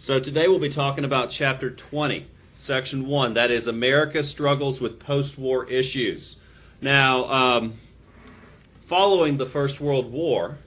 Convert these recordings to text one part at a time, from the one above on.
So today we'll be talking about Chapter 20, Section 1. That is, America struggles with post-war issues. Now, following the First World War,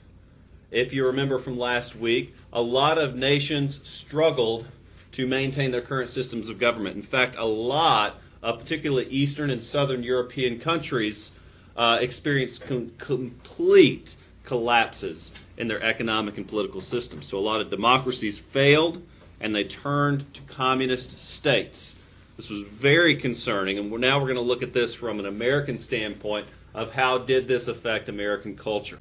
if you remember from last week, a lot of nations struggled to maintain their current systems of government. In fact, a lot of particularly Eastern and Southern European countries experienced complete collapses in their economic and political systems. So a lot of democracies failed, and they turned to communist states. This was very concerning, and now we're going to look at this from an American standpoint of how did this affect American culture.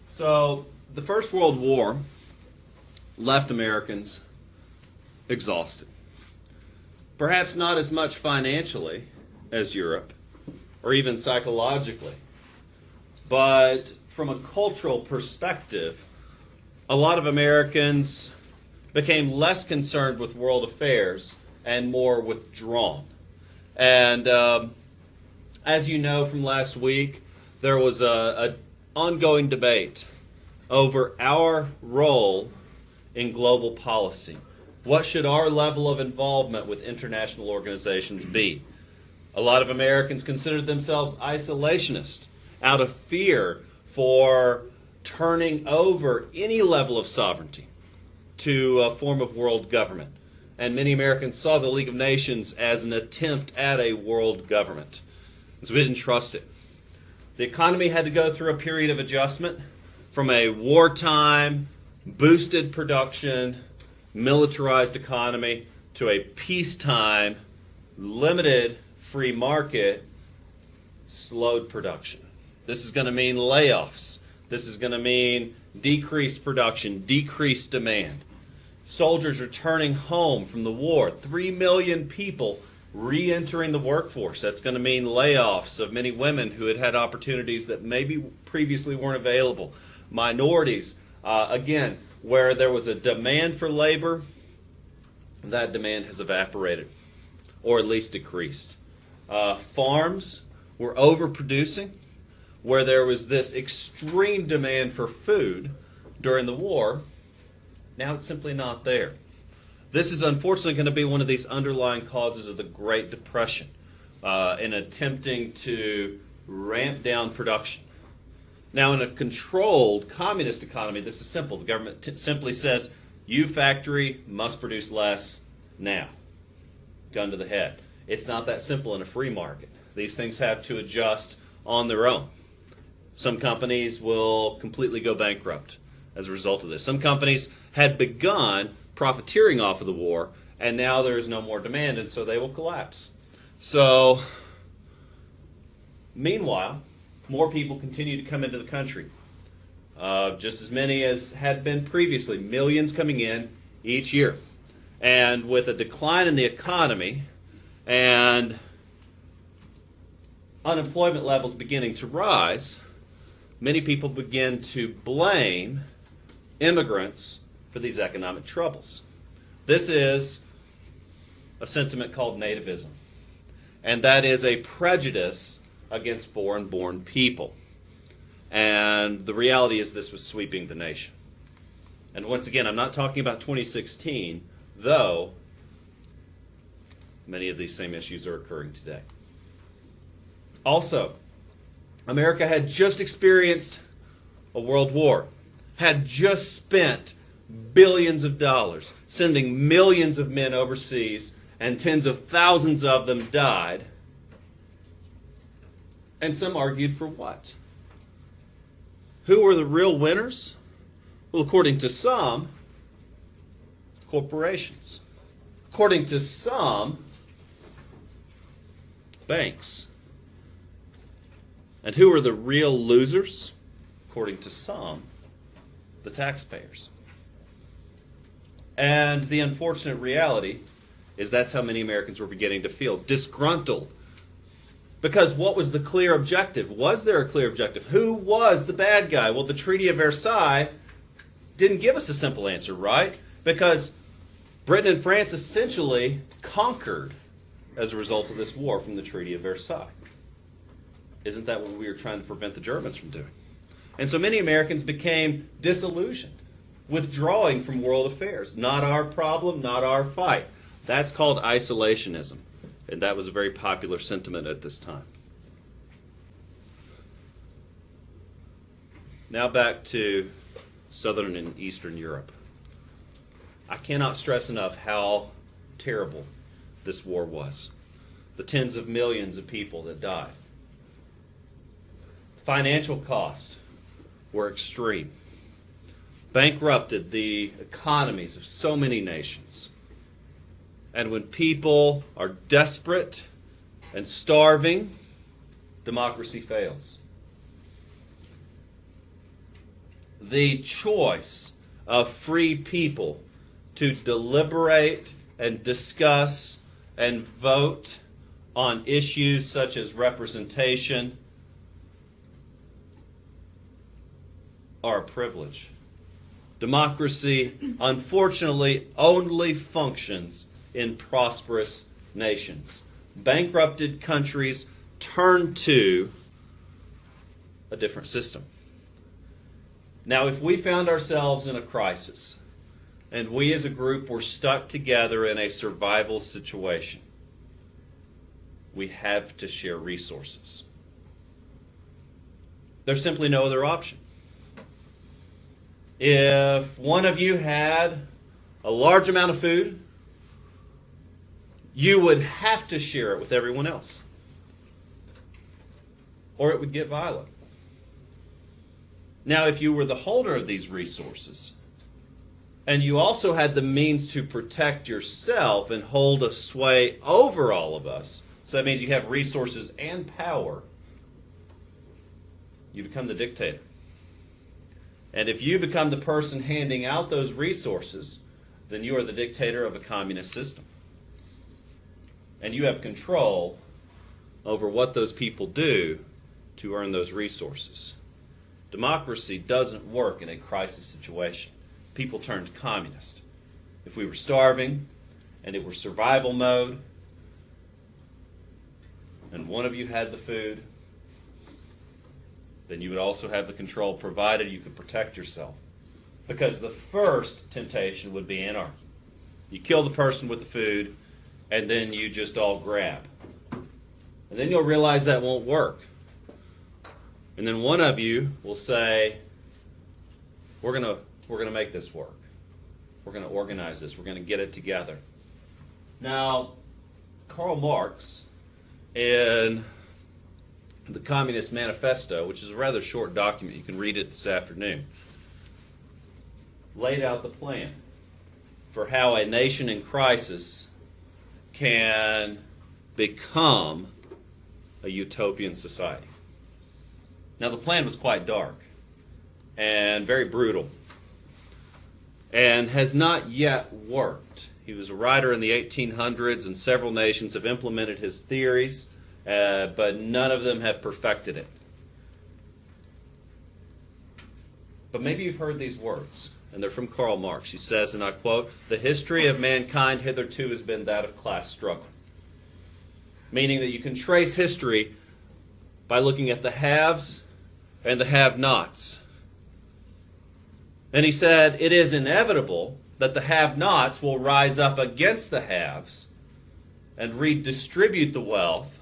So the First World War left Americans exhausted. Perhaps not as much financially as Europe, or even psychologically, but from a cultural perspective, a lot of Americans became less concerned with world affairs and more withdrawn. And as you know from last week, there was an ongoing debate over our role in global policy. What should our level of involvement with international organizations be? A lot of Americans considered themselves isolationist out of fear for turning over any level of sovereignty to a form of world government. And many Americans saw the League of Nations as an attempt at a world government. So we didn't trust it. The economy had to go through a period of adjustment from a wartime, boosted production, militarized economy to a peacetime, limited free market, slowed production. This is going to mean layoffs. This is going to mean decreased production, decreased demand. Soldiers returning home from the war, 3 million people re-entering the workforce. That's going to mean layoffs of many women who had had opportunities that maybe previously weren't available. Minorities, again, where there was a demand for labor, that demand has evaporated, or at least decreased. Farms were overproducing, where there was this extreme demand for food during the war. Now it's simply not there. This is unfortunately going to be one of these underlying causes of the Great Depression in attempting to ramp down production. Now, in a controlled communist economy, this is simple. The government simply says, you factory must produce less now. Gun to the head. It's not that simple in a free market. These things have to adjust on their own. Some companies will completely go bankrupt as a result of this. Some companies had begun profiteering off of the war, and now there is no more demand, and so they will collapse. So, meanwhile, more people continue to come into the country. Just as many as had been previously, millions coming in each year. And with a decline in the economy and unemployment levels beginning to rise, many people begin to blame immigrants for these economic troubles. This is a sentiment called Nativism, and that is a prejudice against foreign-born people. And the reality is this was sweeping the nation. And once again, I'm not talking about 2016, though many of these same issues are occurring today. Also, America had just experienced a world war, had just spent billions of dollars, sending millions of men overseas, and tens of thousands of them died. And some argued for what? Who were the real winners? Well, according to some, corporations. According to some, banks. And who are the real losers? According to some, the taxpayers. And the unfortunate reality is that's how many Americans were beginning to feel disgruntled. Because what was the clear objective? Was there a clear objective? Who was the bad guy? Well, the Treaty of Versailles didn't give us a simple answer, right? Because Britain and France essentially conquered as a result of this war from the Treaty of Versailles. Isn't that what we were trying to prevent the Germans from doing? And so many Americans became disillusioned, withdrawing from world affairs. Not our problem, not our fight. That's called isolationism. And that was a very popular sentiment at this time. Now back to Southern and Eastern Europe. I cannot stress enough how terrible this war was. The tens of millions of people that died. Financial costs were extreme. Bankrupted the economies of so many nations. And when people are desperate and starving, democracy fails. The choice of free people to deliberate and discuss and vote on issues such as representation are a privilege. Democracy, unfortunately, only functions in prosperous nations. Bankrupted countries turn to a different system. Now, if we found ourselves in a crisis, and we as a group were stuck together in a survival situation, we have to share resources. There's simply no other option. If one of you had a large amount of food, you would have to share it with everyone else, or it would get violent. Now, if you were the holder of these resources, and you also had the means to protect yourself and hold a sway over all of us, so that means you have resources and power, you become the dictator. And if you become the person handing out those resources, then you are the dictator of a communist system. And you have control over what those people do to earn those resources. Democracy doesn't work in a crisis situation. People turned communist. If we were starving and it were survival mode, and one of you had the food, then you would also have the control, provided you could protect yourself. Because the first temptation would be anarchy. You kill the person with the food, and then you just all grab. And then you'll realize that won't work. And then one of you will say, we're gonna make this work. We're going to organize this. We're going to get it together. Now, Karl Marx, in the Communist Manifesto, which is a rather short document, you can read it this afternoon, laid out the plan for how a nation in crisis can become a utopian society. Now, the plan was quite dark and very brutal and has not yet worked. He was a writer in the 1800s, and several nations have implemented his theories, but none of them have perfected it. But maybe you've heard these words, and they're from Karl Marx. He says, and I quote, "The history of mankind hitherto has been that of class struggle." Meaning that you can trace history by looking at the haves and the have-nots. And he said, it is inevitable that the have-nots will rise up against the haves and redistribute the wealth.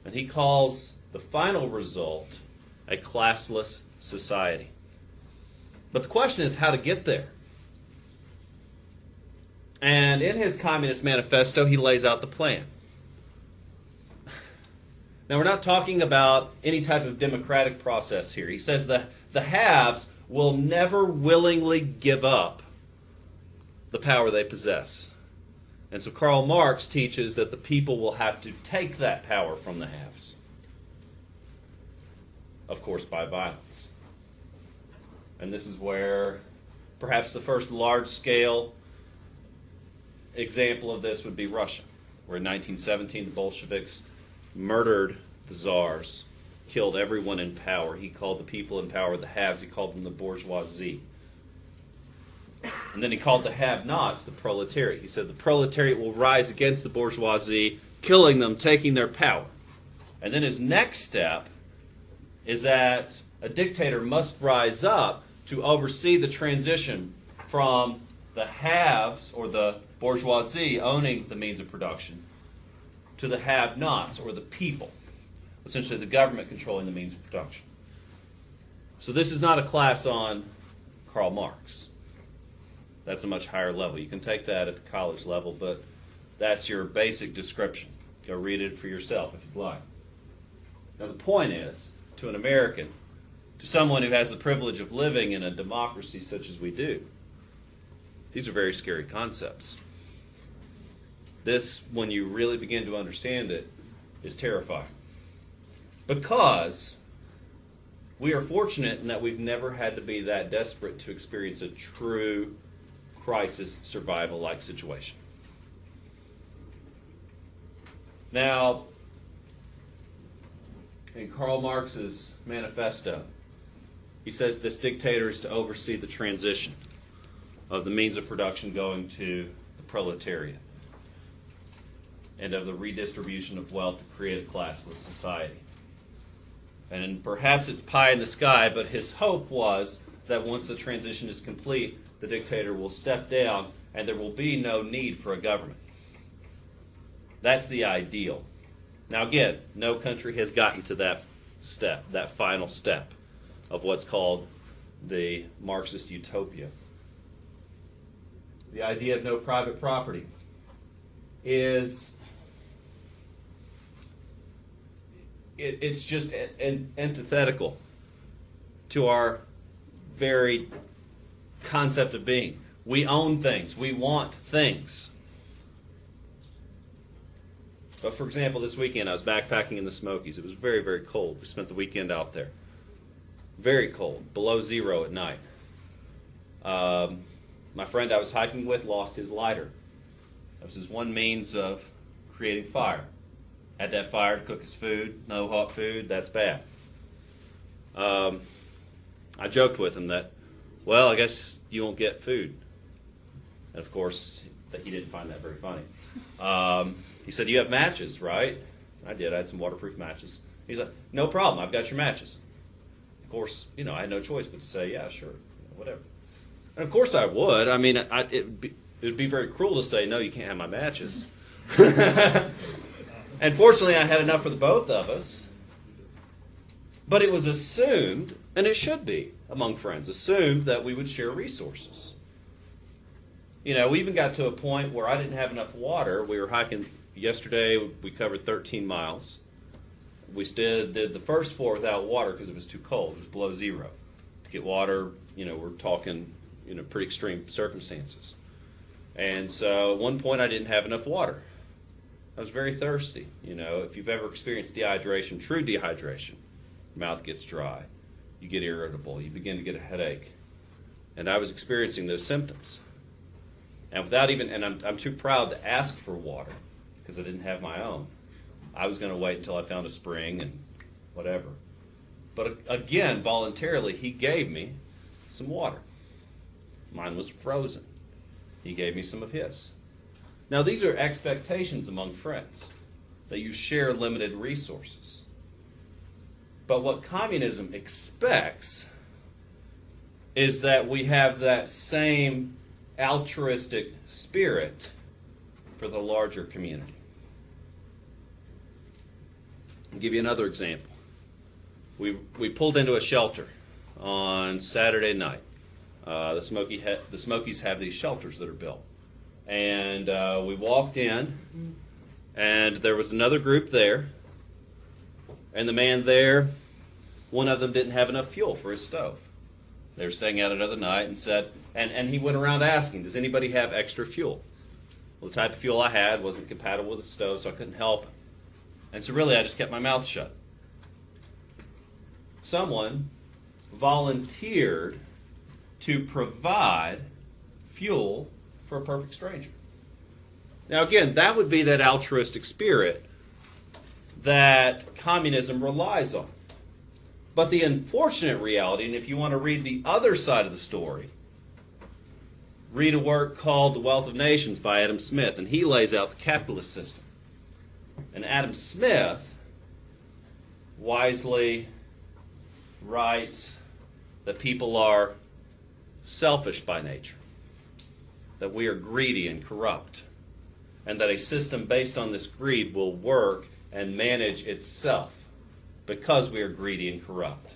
And he calls the final result a classless society. But the question is how to get there. And in his Communist Manifesto, he lays out the plan. Now, we're not talking about any type of democratic process here. He says the haves will never willingly give up the power they possess. And so Karl Marx teaches that the people will have to take that power from the haves. Of course, by violence. And this is where perhaps the first large-scale example of this would be Russia, where in 1917 the Bolsheviks murdered the czars, killed everyone in power. He called the people in power the haves. He called them the bourgeoisie. And then he called the have-nots the proletariat. He said the proletariat will rise against the bourgeoisie, killing them, taking their power. And then his next step is that a dictator must rise up to oversee the transition from the haves, or the bourgeoisie, owning the means of production, to the have-nots, or the people, essentially the government controlling the means of production. So this is not a class on Karl Marx. That's a much higher level. You can take that at the college level, but that's your basic description. Go read it for yourself if you'd like. Now the point is, to an American, to someone who has the privilege of living in a democracy such as we do, these are very scary concepts. This, when you really begin to understand it, is terrifying. Because we are fortunate in that we've never had to be that desperate to experience a true crisis survival-like situation. Now, in Karl Marx's Manifesto, he says this dictator is to oversee the transition of the means of production going to the proletariat and of the redistribution of wealth to create a classless society. And perhaps it's pie in the sky, but his hope was that once the transition is complete, the dictator will step down and there will be no need for a government. That's the ideal. Now again, no country has gotten to that step, that final step of what's called the Marxist utopia. The idea of no private property is, it's just antithetical to our very concept of being. We own things. We want things. But for example, this weekend I was backpacking in the Smokies. It was very, very cold. We spent the weekend out there. Very cold, below zero at night. My friend I was hiking with lost his lighter. That was his one means of creating fire. Had to have fire to cook his food. No hot food, that's bad. I joked with him that, well, I guess you won't get food. And of course, he didn't find that very funny. He said, you have matches, right? I did. I had some waterproof matches. He's like, no problem. I've got your matches. Of course, I had no choice but to say, yeah, sure, whatever. And of course I would. I mean, it would be very cruel to say, no, you can't have my matches. And fortunately, I had enough for the both of us. But it was assumed, and it should be among friends, assumed that we would share resources. We even got to a point where I didn't have enough water. We were hiking yesterday. We covered 13 miles. We did the first 4 without water because it was too cold. It was below zero. To get water, we're talking, pretty extreme circumstances. And so at one point I didn't have enough water. I was very thirsty. If you've ever experienced dehydration, true dehydration, your mouth gets dry. You get irritable. You begin to get a headache. And I was experiencing those symptoms. And I'm too proud to ask for water because I didn't have my own. I was going to wait until I found a spring and whatever. But again, voluntarily, he gave me some water. Mine was frozen. He gave me some of his. Now, these are expectations among friends, that you share limited resources. But what communism expects is that we have that same altruistic spirit for the larger community. I'll give you another example. We pulled into a shelter on Saturday night. The Smokies have these shelters that are built. And we walked in, and there was another group there. And the man there, one of them didn't have enough fuel for his stove. They were staying out another night and said, and he went around asking, does anybody have extra fuel? Well, the type of fuel I had wasn't compatible with the stove, so I couldn't help. And so really I just kept my mouth shut. Someone volunteered to provide fuel for a perfect stranger. Now again, that would be that altruistic spirit that communism relies on. But the unfortunate reality, and if you want to read the other side of the story, read a work called The Wealth of Nations by Adam Smith, and he lays out the capitalist system. And Adam Smith wisely writes that people are selfish by nature, that we are greedy and corrupt, and that a system based on this greed will work and manage itself because we are greedy and corrupt.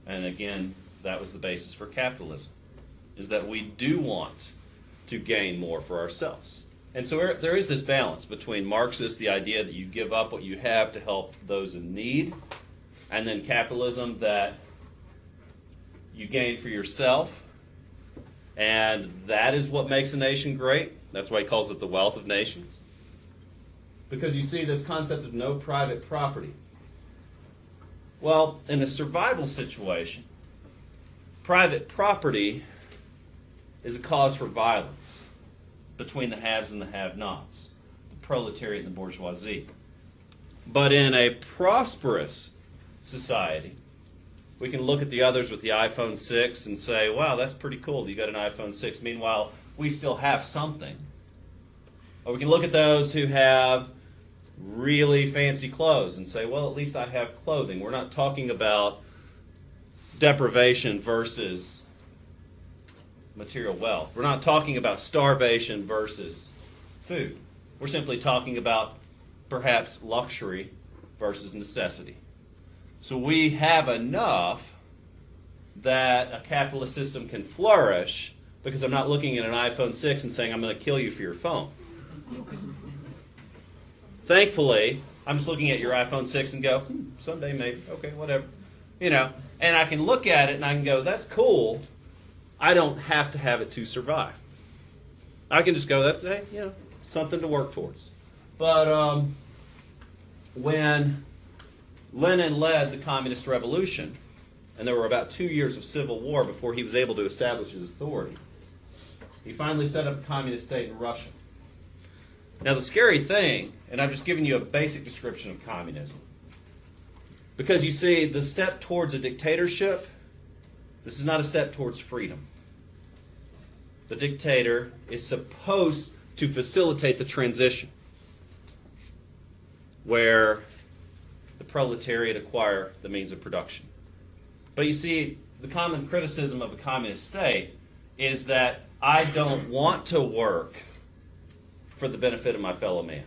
And again, that was the basis for capitalism, is that we do want to gain more for ourselves. And so there is this balance between Marxists, the idea that you give up what you have to help those in need, and then capitalism that you gain for yourself, and that is what makes a nation great. That's why he calls it the wealth of nations. Because you see this concept of no private property. Well, in a survival situation, private property is a cause for violence between the haves and the have-nots, the proletariat and the bourgeoisie. But in a prosperous society, we can look at the others with the iPhone 6 and say, wow, that's pretty cool that you got an iPhone 6. Meanwhile, we still have something. Or we can look at those who have really fancy clothes and say, well, at least I have clothing. We're not talking about deprivation versus material wealth. We're not talking about starvation versus food. We're simply talking about perhaps luxury versus necessity. So we have enough that a capitalist system can flourish because I'm not looking at an iPhone 6 and saying I'm going to kill you for your phone. Thankfully, I'm just looking at your iPhone 6 and go, someday maybe, okay, whatever. And I can look at it and I can go, that's cool. I don't have to have it to survive. I can just go, that's something to work towards. But when Lenin led the communist revolution, and there were about 2 years of civil war before he was able to establish his authority, he finally set up a communist state in Russia. Now the scary thing, and I've just given you a basic description of communism, because you see, the step towards a dictatorship, this is not a step towards freedom. The dictator is supposed to facilitate the transition where the proletariat acquire the means of production. But you see, the common criticism of a communist state is that I don't want to work for the benefit of my fellow man.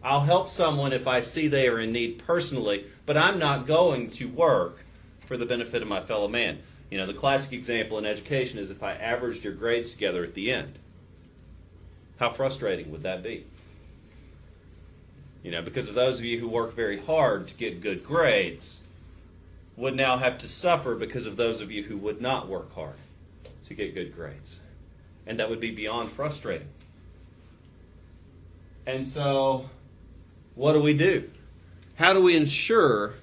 I'll help someone if I see they are in need personally, but I'm not going to work for the benefit of my fellow man. The classic example in education is if I averaged your grades together at the end. How frustrating would that be? Because of those of you who work very hard to get good grades would now have to suffer because of those of you who would not work hard to get good grades. And that would be beyond frustrating. And so, what do? How do we ensure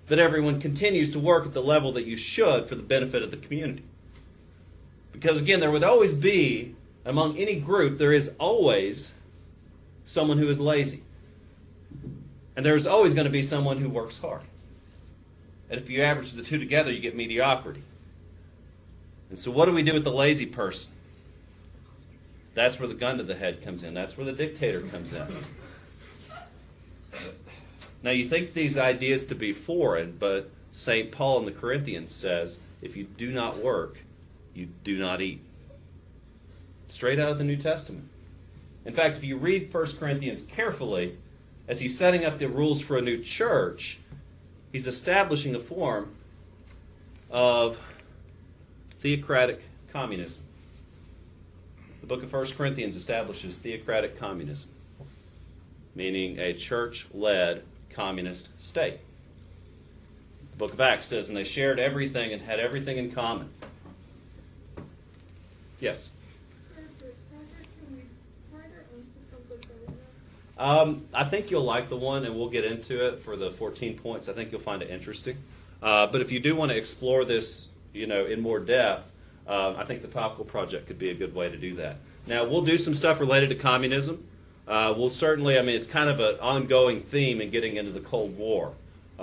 that everyone continues to work at the level that you should for the benefit of the community? Because again, there would always be, among any group, there is always someone who is lazy. And there's always going to be someone who works hard. And if you average the two together, you get mediocrity. And so what do we do with the lazy person? That's where the gun to the head comes in. That's where the dictator comes in. Now you think these ideas to be foreign, but St. Paul in the Corinthians says, if you do not work, you do not eat. Straight out of the New Testament. In fact, if you read 1 Corinthians carefully, as he's setting up the rules for a new church, he's establishing a form of theocratic communism. The book of 1 Corinthians establishes theocratic communism, meaning a church-led communist state. The book of Acts says, and they shared everything and had everything in common. Yes? I think you'll like the one, and we'll get into it for the 14 points. I think you'll find it interesting. But if you do want to explore this, in more depth, I think the Topical Project could be a good way to do that. Now, we'll do some stuff related to communism. We'll certainly, it's kind of an ongoing theme in getting into the Cold War.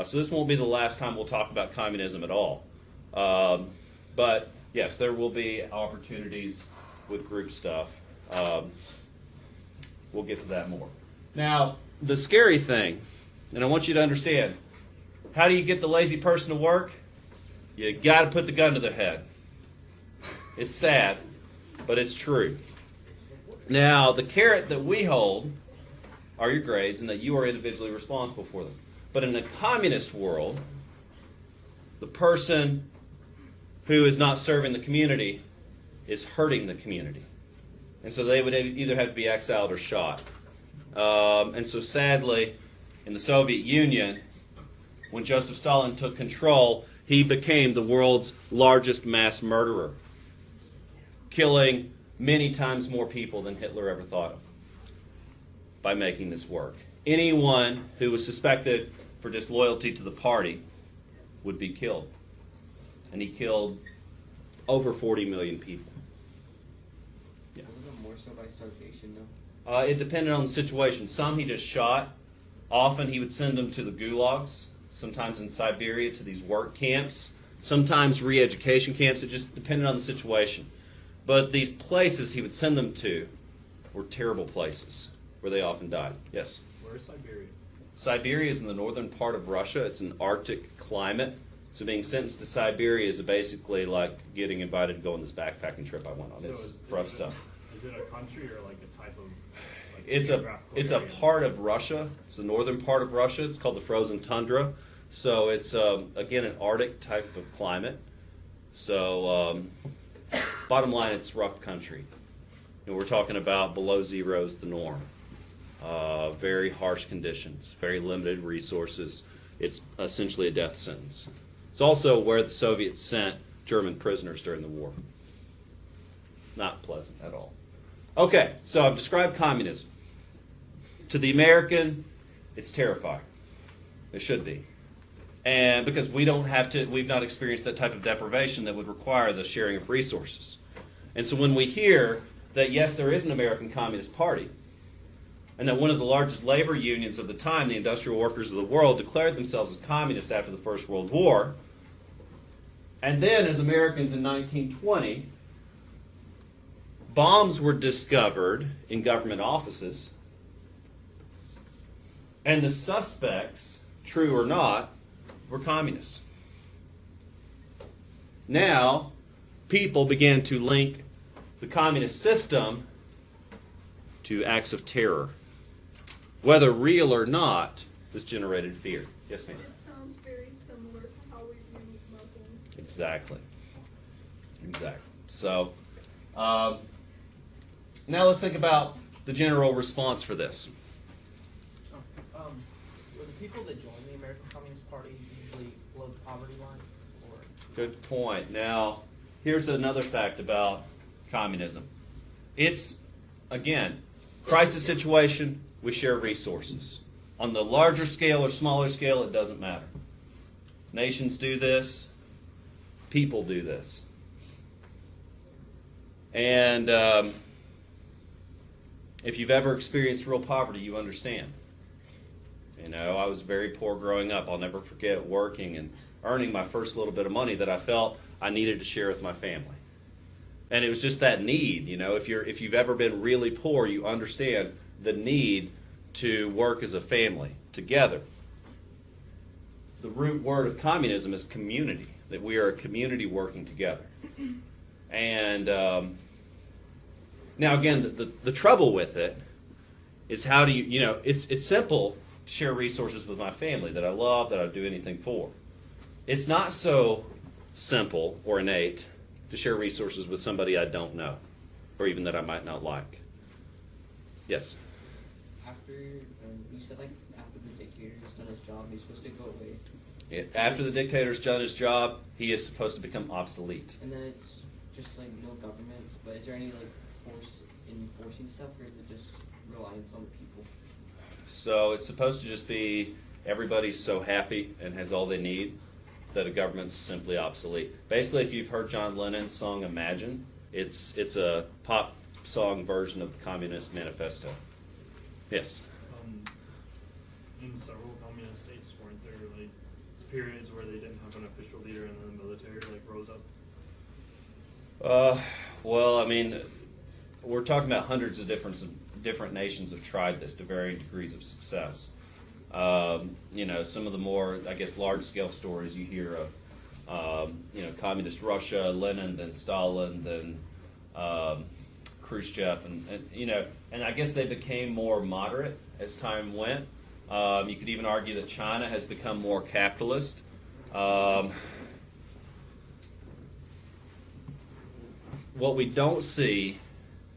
So this won't be the last time we'll talk about communism at all. But, yes, there will be opportunities with group stuff. We'll get to that more. Now, the scary thing, and I want you to understand, how do you get the lazy person to work? You got to put the gun to their head. It's sad, but it's true. Now, the carrot that we hold are your grades and that you are individually responsible for them. But in a communist world, the person who is not serving the community is hurting the community. And so they would either have to be exiled or shot. And so sadly, in the Soviet Union, when Joseph Stalin took control, he became the world's largest mass murderer, killing many times more people than Hitler ever thought of by making this work. Anyone who was suspected for disloyalty to the party would be killed. And he killed over 40 million people. Yeah. Was it more so by starvation, though? It depended on the situation. Some he just shot. Often he would send them to the gulags, sometimes in Siberia to these work camps, sometimes re-education camps. It just depended on the situation. But these places he would send them to were terrible places where they often died. Yes? Where is Siberia? Siberia is in the northern part of Russia. It's an Arctic climate. So being sentenced to Siberia is basically like getting invited to go on this backpacking trip I went on. So it's rough stuff. Is it a country or like a type of like It's a part of Russia. It's the northern part of Russia. It's called the frozen tundra. So it's, again, an Arctic type of climate. So bottom line, it's rough country. We're talking about below zero is the norm. Very harsh conditions, very limited resources. It's essentially a death sentence. It's also where the Soviets sent German prisoners during the war. Not pleasant at all. Okay, so I've described communism. To the American, it's terrifying. It should be. And because we've not experienced that type of deprivation that would require the sharing of resources. And so when we hear that, yes, there is an American Communist Party, and that one of the largest labor unions of the time, the Industrial Workers of the World, declared themselves as communist after the First World War, and then as Americans in 1920, bombs were discovered in government offices, and the suspects, true or not, were communists. Now, people began to link the communist system to acts of terror. Whether real or not, this generated fear. Yes, ma'am? It sounds very similar to how we view Muslims. Exactly. So, now let's think about the general response for this. Were the people that joined the American Communist Party usually below the poverty line? Or? Good point. Now, here's another fact about communism. It's, again, crisis situation, we share resources. On the larger scale or smaller scale, it doesn't matter. Nations do this. People do this. And if you've ever experienced real poverty, you understand. You know, I was very poor growing up. I'll never forget working and earning my first little bit of money that I felt I needed to share with my family. And it was just that need, you know. If you've ever been really poor, you understand the need to work as a family together. The root word of communism is community, that we are a community working together. And now again, the trouble with it is how do you know, it's simple to share resources with my family that I love, that I'd do anything for. It's not so simple or innate to share resources with somebody I don't know, or even that I might not like. Yes? After, you said like after the dictator's done his job, he's supposed to go away. After the dictator's done his job, he is supposed to become obsolete. And then it's just like no government, but is there any like force in enforcing stuff, or is it just reliance on the people? So it's supposed to just be everybody's so happy and has all they need that a government's simply obsolete. Basically, if you've heard John Lennon's song Imagine, it's a pop song version of the Communist Manifesto. Yes? In several communist states, weren't there like periods where they didn't have an official leader and then the military like rose up? Well, I mean, we're talking about hundreds of different nations have tried this to varying degrees of success. You know, some of the more, I guess, large-scale stories you hear of Communist Russia, Lenin, then Stalin, then Khrushchev, and I guess they became more moderate as time went. You could even argue that China has become more capitalist. What we don't see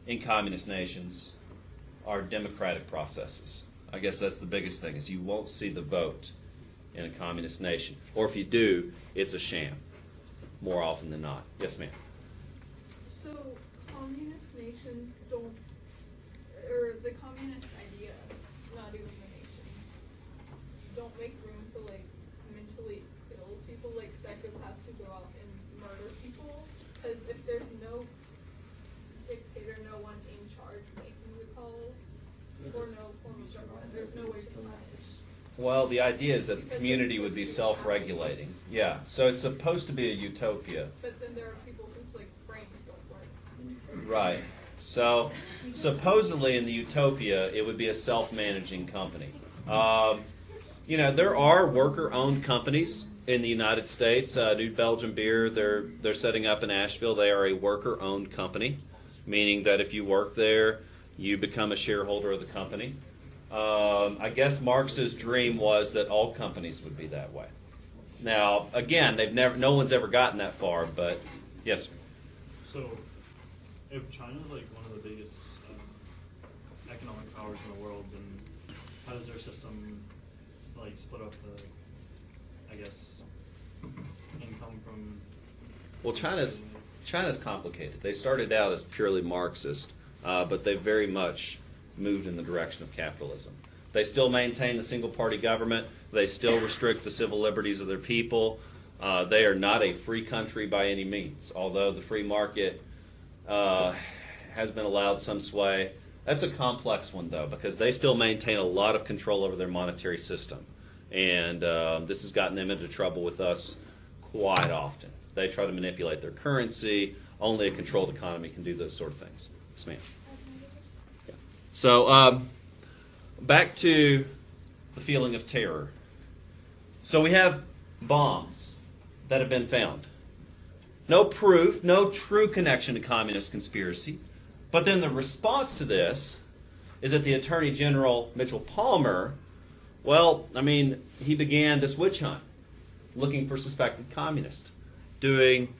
in communist nations are democratic processes. I guess that's the biggest thing, is you won't see the vote in a communist nation. Or if you do, it's a sham, more often than not. Yes, ma'am. So communist nations don't, or the communist idea, not even the nations, don't make room for like mentally ill people, like psychopaths who go out and murder people. Because if there's no dictator, no one in charge making the calls, or no form of government, there's no way to punish. Well, the idea is that the community would be self-regulating. Yeah, so it's supposed to be a utopia. But then there are people whose like brains don't work. Right. So supposedly in the utopia, it would be a self-managing company. There are worker-owned companies in the United States. New Belgium Beer, they're setting up in Asheville. They are a worker-owned company, meaning that if you work there, you become a shareholder of the company. I guess Marx's dream was that all companies would be that way. Now, again, no one's ever gotten that far, but yes, sir. So, if China's like one of the biggest economic powers in the world, then how does their system like split up the, I guess, income from? Well, China's complicated. They started out as purely Marxist, but they very much moved in the direction of capitalism. They still maintain the single-party government. They still restrict the civil liberties of their people. They are not a free country by any means, although the free market has been allowed some sway. That's a complex one, though, because they still maintain a lot of control over their monetary system. And this has gotten them into trouble with us quite often. They try to manipulate their currency. Only a controlled economy can do those sort of things. Yes, ma'am. Yeah. So back to the feeling of terror. So we have bombs that have been found. No proof, no true connection to communist conspiracy. But then the response to this is that the Attorney General, Mitchell Palmer, he began this witch hunt looking for suspected communists, doing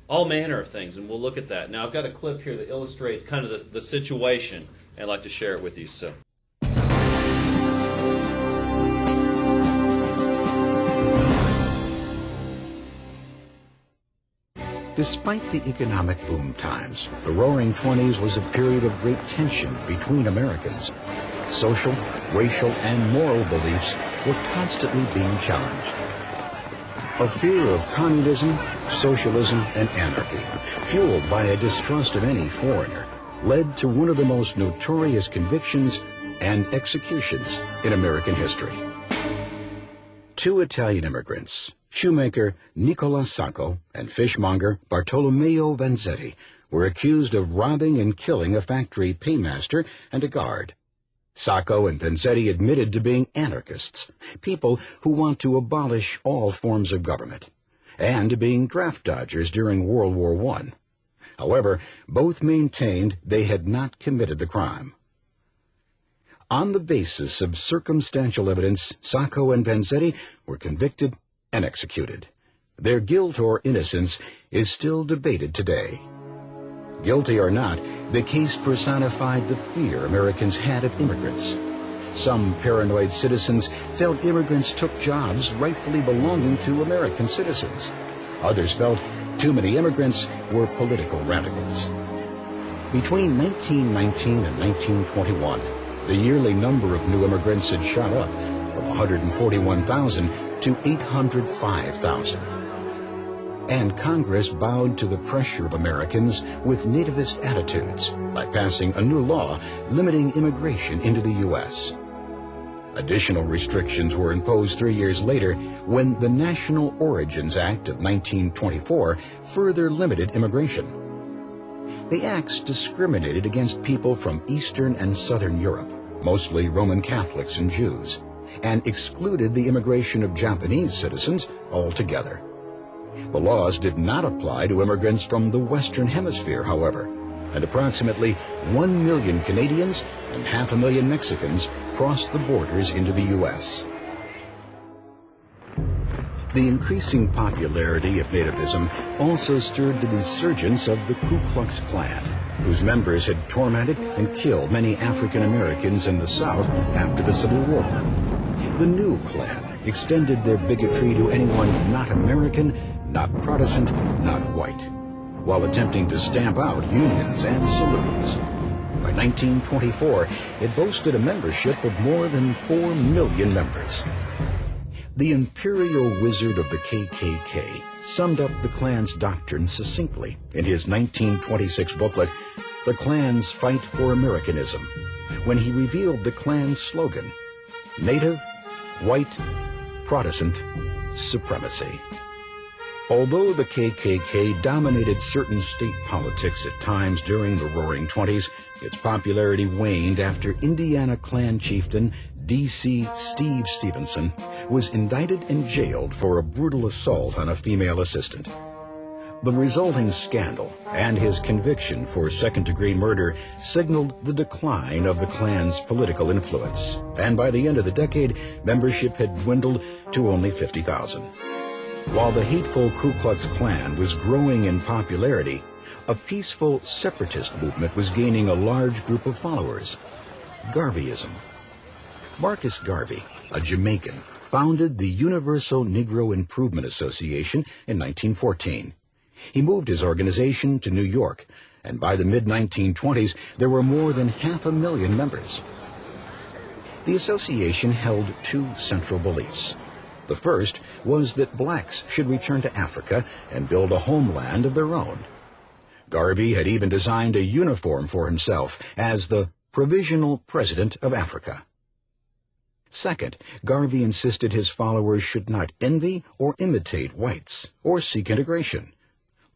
all manner of things, and we'll look at that. Now, I've got a clip here that illustrates kind of the situation, and I'd like to share it with you. So. Despite the economic boom times, the Roaring '20s was a period of great tension between Americans. Social, racial, and moral beliefs were constantly being challenged. A fear of communism, socialism, and anarchy, fueled by a distrust of any foreigner, led to one of the most notorious convictions and executions in American history. Two Italian immigrants, shoemaker Nicola Sacco and fishmonger Bartolomeo Vanzetti, were accused of robbing and killing a factory paymaster and a guard. Sacco and Vanzetti admitted to being anarchists, people who want to abolish all forms of government, and to being draft dodgers during World War I. However, both maintained they had not committed the crime. On the basis of circumstantial evidence, Sacco and Vanzetti were convicted and executed. Their guilt or innocence is still debated today. Guilty or not, the case personified the fear Americans had of immigrants. Some paranoid citizens felt immigrants took jobs rightfully belonging to American citizens. Others felt too many immigrants were political radicals. Between 1919 and 1921, the yearly number of new immigrants had shot up from 141,000 to 805,000. And Congress bowed to the pressure of Americans with nativist attitudes by passing a new law limiting immigration into the U.S. Additional restrictions were imposed 3 years later when the National Origins Act of 1924 further limited immigration. The acts discriminated against people from Eastern and Southern Europe, mostly Roman Catholics and Jews, and excluded the immigration of Japanese citizens altogether. The laws did not apply to immigrants from the Western Hemisphere, however, and approximately 1 million Canadians and 500,000 Mexicans crossed the borders into the U.S. The increasing popularity of nativism also stirred the resurgence of the Ku Klux Klan, whose members had tormented and killed many African Americans in the South after the Civil War. The new Klan extended their bigotry to anyone not American, not Protestant, not white, while attempting to stamp out unions and saloons. By 1924, it boasted a membership of more than 4 million members. The imperial wizard of the KKK summed up the Klan's doctrine succinctly in his 1926 booklet, The Klan's Fight for Americanism, when he revealed the Klan's slogan, Native, White, Protestant, Supremacy. Although the KKK dominated certain state politics at times during the Roaring Twenties, its popularity waned after Indiana Klan chieftain D.C. Steve Stevenson was indicted and jailed for a brutal assault on a female assistant. The resulting scandal and his conviction for second-degree murder signaled the decline of the Klan's political influence, and by the end of the decade, membership had dwindled to only 50,000. While the hateful Ku Klux Klan was growing in popularity, a peaceful separatist movement was gaining a large group of followers, Garveyism. Marcus Garvey, a Jamaican, founded the Universal Negro Improvement Association in 1914. He moved his organization to New York, and by the mid-1920s, there were more than 500,000 members. The association held two central beliefs. The first was that blacks should return to Africa and build a homeland of their own. Garvey had even designed a uniform for himself as the Provisional President of Africa. Second, Garvey insisted his followers should not envy or imitate whites or seek integration.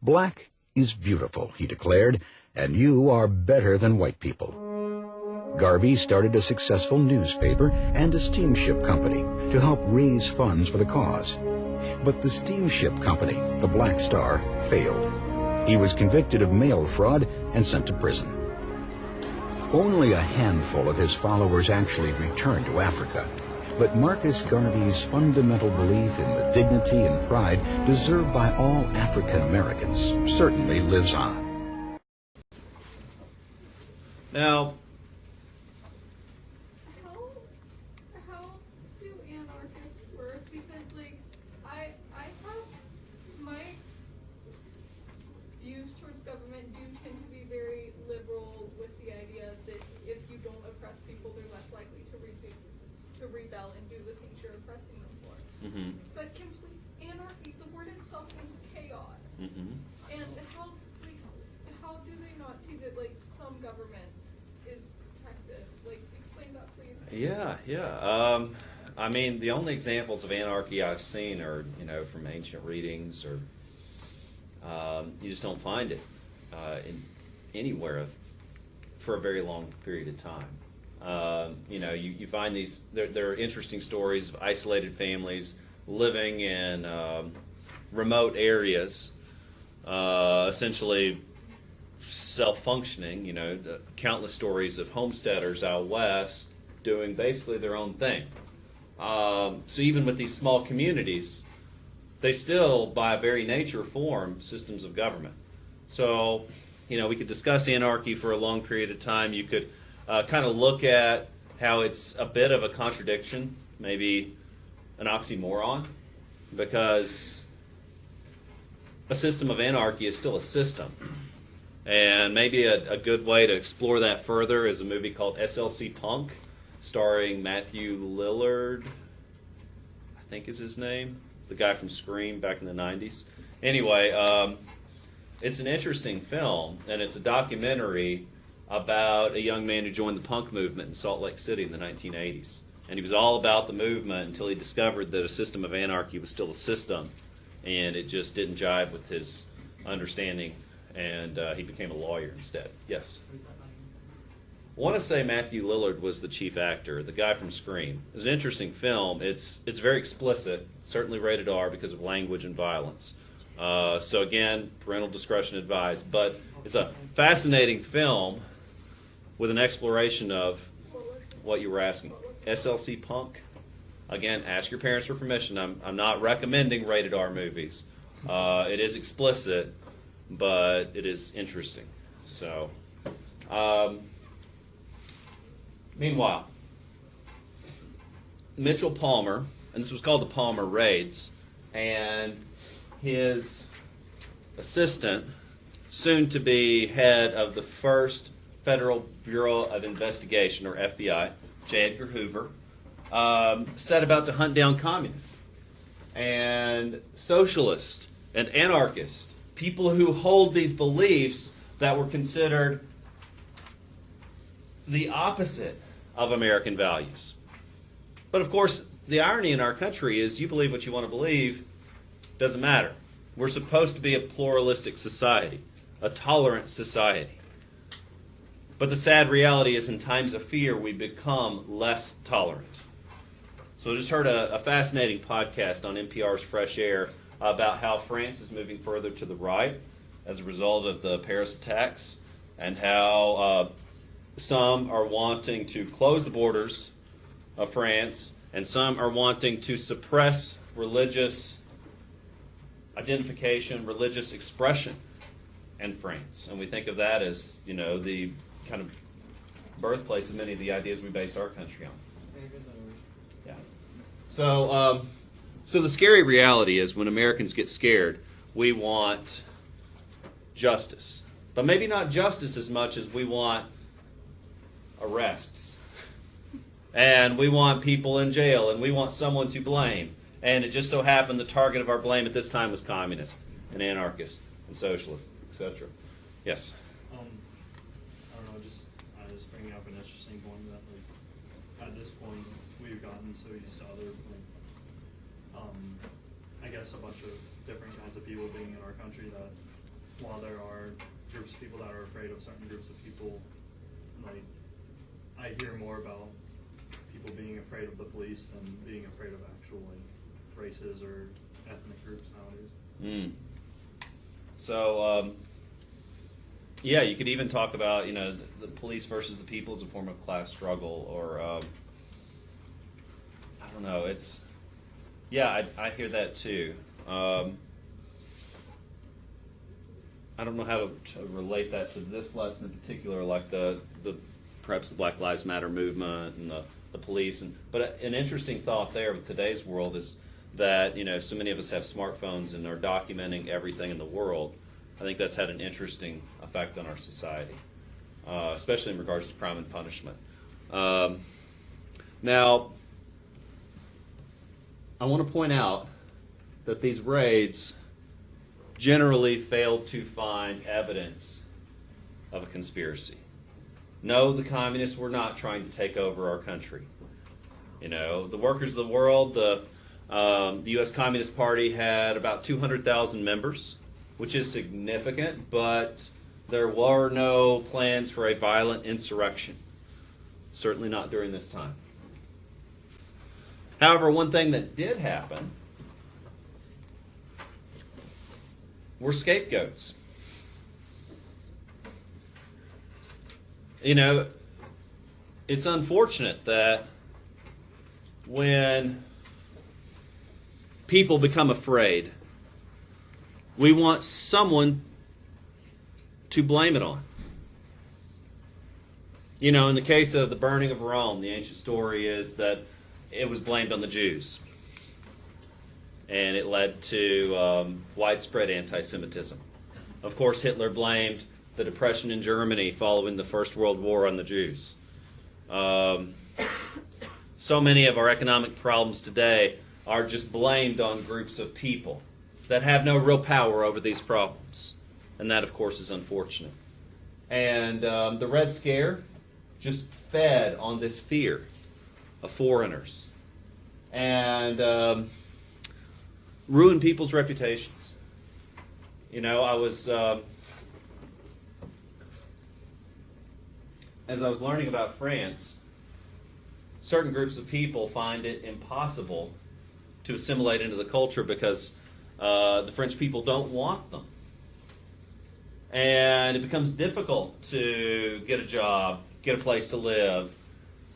Black is beautiful, he declared, and you are better than white people. Garvey started a successful newspaper and a steamship company to help raise funds for the cause. But the steamship company, the Black Star, failed. He was convicted of mail fraud and sent to prison. Only a handful of his followers actually returned to Africa, but Marcus Garvey's fundamental belief in the dignity and pride deserved by all African Americans certainly lives on. Now, how do anarchists work? Because I have my views towards government do tend to be very liberal, with the idea that if you don't oppress people, they're less likely to rebel and do the things you're oppressing them for. mm-hmm. But complete anarchy, the word itself means chaos. Mm-hmm. And how do they not see that some government is protected? Explain that, please. Yeah. I mean, the only examples of anarchy I've seen are, from ancient readings, or you just don't find it anywhere for a very long period of time. You find these, there are interesting stories of isolated families living in remote areas, essentially self-functioning, the countless stories of homesteaders out west doing basically their own thing. So even with these small communities, they still, by very nature, form systems of government. So, we could discuss anarchy for a long period of time. You could kind of look at how it's a bit of a contradiction, maybe an oxymoron, because a system of anarchy is still a system. And maybe a good way to explore that further is a movie called Slc Punk, starring Matthew Lillard, I think is his name, the guy from Scream back in the 90s. Anyway, it's an interesting film, and it's a documentary about a young man who joined the punk movement in Salt Lake City in the 1980s. And he was all about the movement until he discovered that a system of anarchy was still a system, and it just didn't jive with his understanding, and he became a lawyer instead. Yes? I want to say Matthew Lillard was the chief actor, the guy from Scream. It's an interesting film. It's very explicit, certainly rated R because of language and violence. So again, parental discretion advised. But it's a fascinating film with an exploration of what you were asking. SLC Punk. Again, ask your parents for permission. I'm not recommending rated R movies. It is explicit, but it is interesting. So, meanwhile, Mitchell Palmer, and this was called the Palmer Raids, and his assistant, soon to be head of the first Federal Bureau of Investigation, or FBI, J. Edgar Hoover, set about to hunt down communists and socialists and anarchists, people who hold these beliefs that were considered the opposite of American values. But of course, the irony in our country is you believe what you want to believe, doesn't matter. We're supposed to be a pluralistic society, a tolerant society. But the sad reality is in times of fear, we become less tolerant. So I just heard a fascinating podcast on NPR's Fresh Air about how France is moving further to the right as a result of the Paris attacks, and how some are wanting to close the borders of France, and some are wanting to suppress religious identification, religious expression in France. And we think of that as, the kind of birthplace of many of the ideas we based our country on. Yeah. So the scary reality is when Americans get scared, we want justice. But maybe not justice as much as we want arrests. And we want people in jail, and we want someone to blame. And it just so happened the target of our blame at this time was communist and anarchist and socialist, etc. Yes? I don't know, I was bringing up an interesting point that, at this point, we've gotten so used to other, I guess a bunch of different kinds of people being in our country that while there are groups of people that are afraid of certain groups of people, I hear more about people being afraid of the police than being afraid of actual races or ethnic groups nowadays. So, you could even talk about, the police versus the people as a form of class struggle, or, I don't know, I hear that too. I don't know how to relate that to this lesson in particular, like perhaps the Black Lives Matter movement and the police. But an interesting thought there with today's world is that, so many of us have smartphones and are documenting everything in the world. I think that's had an interesting effect on our society, especially in regards to crime and punishment. Now, I want to point out that these raids generally failed to find evidence of a conspiracy. No, the communists were not trying to take over our country. The workers of the world, the U.S. Communist Party had about 200,000 members, which is significant, but there were no plans for a violent insurrection. Certainly not during this time. However, one thing that did happen were scapegoats. It's unfortunate that when people become afraid, we want someone to blame it on. In the case of the burning of Rome, the ancient story is that it was blamed on the Jews. And it led to widespread anti-Semitism. Of course, Hitler blamed the depression in Germany following the First World War on the Jews. So many of our economic problems today are just blamed on groups of people that have no real power over these problems. And that, of course, is unfortunate. And the Red Scare just fed on this fear of foreigners and ruined people's reputations. As I was learning about France, certain groups of people find it impossible to assimilate into the culture because The French people don't want them. And it becomes difficult to get a job, get a place to live,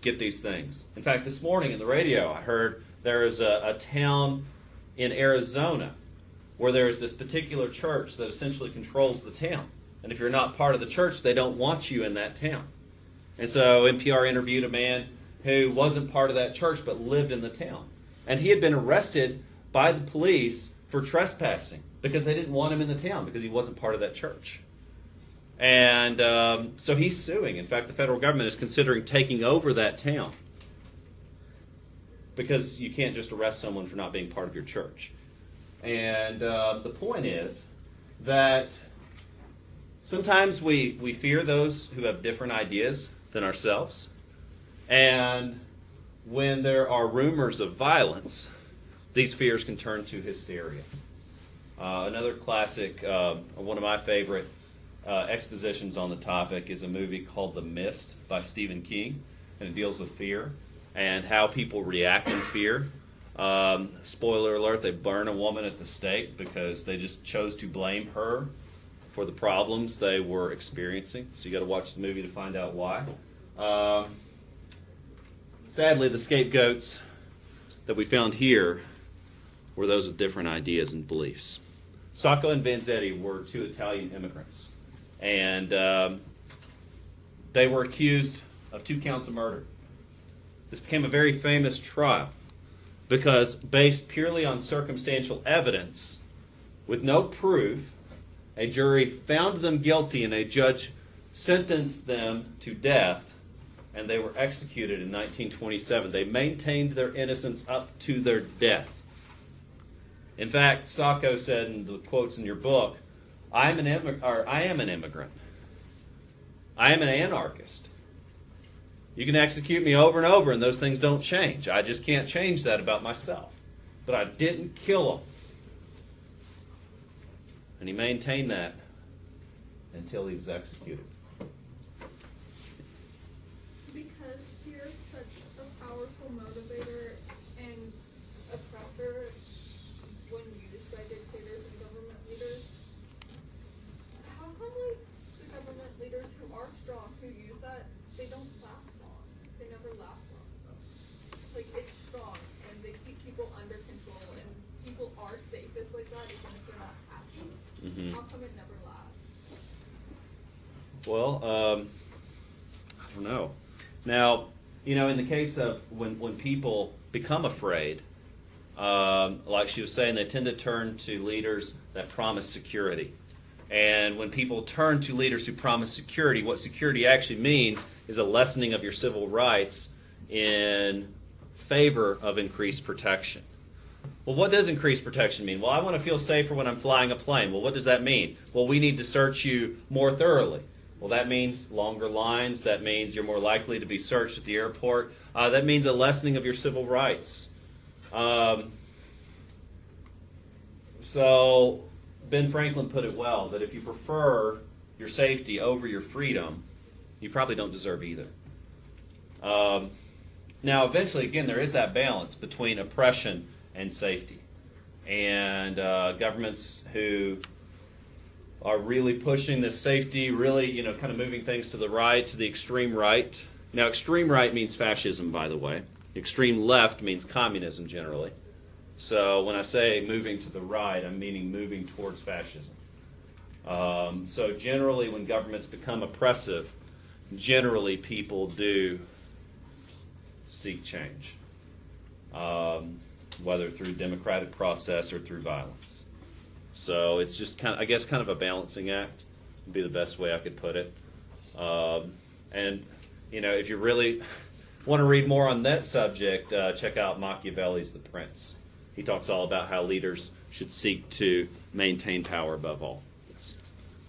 get these things. In fact, this morning in the radio, I heard there is a town in Arizona where there is this particular church that essentially controls the town. And if you're not part of the church, they don't want you in that town. And so NPR interviewed a man who wasn't part of that church but lived in the town. And he had been arrested by the police for trespassing because they didn't want him in the town because he wasn't part of that church. And so he's suing. In fact, the federal government is considering taking over that town because you can't just arrest someone for not being part of your church. And the point is that sometimes we fear those who have different ideas than ourselves. And when there are rumors of violence, these fears can turn to hysteria. Another classic, one of my favorite expositions on the topic is a movie called The Mist by Stephen King, and it deals with fear and how people react in fear. Spoiler alert, they burn a woman at the stake because they just chose to blame her for the problems they were experiencing. So you got to watch the movie to find out why. Sadly, the scapegoats that we found here were those with different ideas and beliefs. Sacco and Vanzetti were two Italian immigrants, and they were accused of 2 counts of murder. This became a very famous trial because, based purely on circumstantial evidence, with no proof, a jury found them guilty and a judge sentenced them to death, and they were executed in 1927. They maintained their innocence up to their death. In fact, Sacco said in the quotes in your book, I am an immigrant. I am an anarchist. You can execute me over and over and those things don't change. I just can't change that about myself. But I didn't kill him. And he maintained that until he was executed. Because fear is such a powerful motivator and oppressor when you describe dictators and government leaders, how come like the government leaders who are strong, who use that, they don't last long? They never last long. Like, it's strong and they keep people under control and people are safest like that even if they're not happy. Mm-hmm. How come it never lasts? Well, I don't know. Now, in the case of when people become afraid, like she was saying, they tend to turn to leaders that promise security. And when people turn to leaders who promise security, what security actually means is a lessening of your civil rights in favor of increased protection. Well, what does increased protection mean? Well, I want to feel safer when I'm flying a plane. Well, what does that mean? Well, we need to search you more thoroughly. Well, that means longer lines. That means you're more likely to be searched at the airport. That means a lessening of your civil rights. So Ben Franklin put it well, that if you prefer your safety over your freedom, you probably don't deserve either. Now, eventually, again, there is that balance between oppression and safety. And governments who are really pushing this safety, really, kind of moving things to the right, to the extreme right. Now, extreme right means fascism, by the way. Extreme left means communism, generally. So when I say moving to the right, I'm meaning moving towards fascism. So generally, when governments become oppressive, generally people do seek change, whether through democratic process or through violence. So it's just kind of a balancing act would be the best way I could put it. And if you really want to read more on that subject, check out Machiavelli's The Prince. He talks all about how leaders should seek to maintain power above all. Yes.